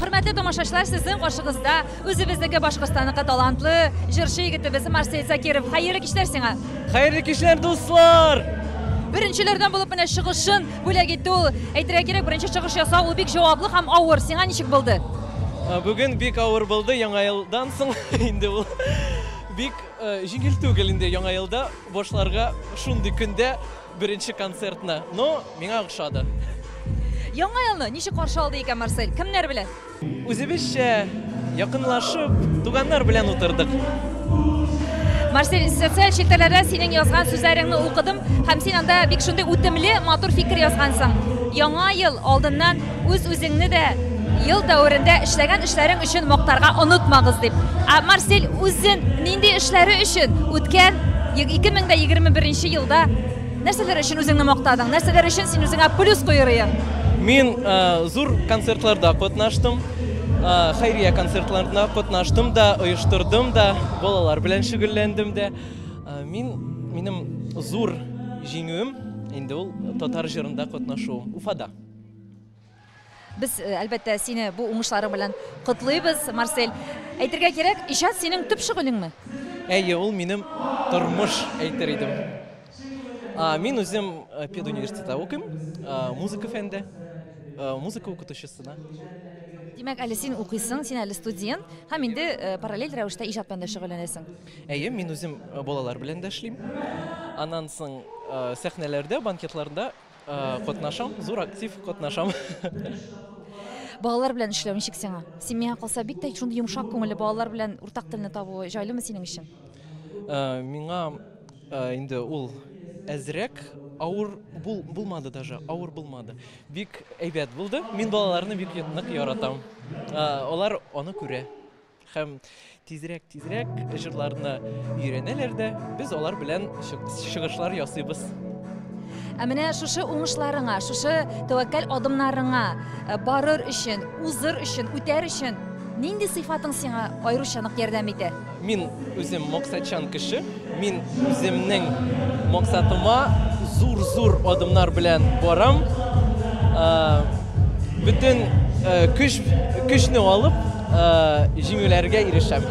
Hürmetli tomoshachilar, sizning qarshingizda o'zimizniki Boshqirdistonning talantli jırşı yigitimiz Marsel Zakirov. Xayrli kishlar senga. Xayrli kishlar do'stlar. Birinchilardan bo'lib mana chiqishing bo'lak etdi u. Aytira kerak, birinchi chiqish yasab, u bek javobli ham og'ir. Senga nechik bo'ldi? Bugun bek og'ir bo'ldi, yangi yildan so'ng endi u bek jingil tugil endi yangi yilda boshlarga shunday kunda birinchi konsertni. No, menga o'xshadi. Yangi yilni nechta qarshi oldi ekan Marsel? Kimlar bilan? O'zimizcha yaqinlashib, tuganlar bilan o'tirdik. Marsel, sotsial sheltalarda sening yozgan so'zlaringni o'qidim. Ham sen unda bek shunday o'timli, motor fikr yozgansan. Yangi yil oldindan o'zingni de yıl davrında ishlagan ishlaring uchun maqtarga unutmag'iz deb. Marsel o'zing nendek ishlari uchun o'tgan 2021-yilda narsalar uchun o'zingni maqtading? Narsalar uchun sen o'zingga plus qo'yirsan? Men zo'r konsertlarda qatnashdim. Xayriya konsertlarida qatnashdim da, uyushtirdim da, bolalar bilan shug'ullandim da. Menim zo'r jingim endi ul Tatar jirida qatnashuvim Ufada. Biz albatta seni bu o'ng'ishlaring bilan qutlaymiz, Marsel. Aytirga kerak, ijod sening tub shug'ulingmi? Ул menim turmush aytar edim. Men o'zim peduniversitetda o'qiyman, muzika fanida, muzika o'qituvchisida. Demak, ali sen o'qiysan, sen ali student, ham endi parallel ravishda ijod bilan shug'ullanasan. Men o'zim bolalar bilan da ishlayman. Andan so'ng sahnalarda, banketlarda qatnasham, zo'r aktiv qatnasham. Bolalar bilan ishlash nechik senga? Sen menga qolsa bitta shunday yumshoq ko'ngilli bolalar bilan o'rtaq tilni topuv joylimi sening uchun? Menga endi ul azrak ağır bulmadı даже, ağır bulmadı. Bik әйбәт buldu. Men bolalarni bik yaratam. Onlar onu күрә. Hem tezrek jırlarını öğrenirler de biz onlar bilen çıkışlar ясыйбыз. Менә шушы уңышларыңа, шушы тәвәккәл адымнарыңа барыр өчен, узыр өчен, үтәр өчен нинди сыйфатың сиңа аеручанлык ярдәм итә? Мин үзем максатчан кеше. Мин үземнең максатыма зур адымнар белән барам. Бүтән көчне алып җиңүләргә ирешәм.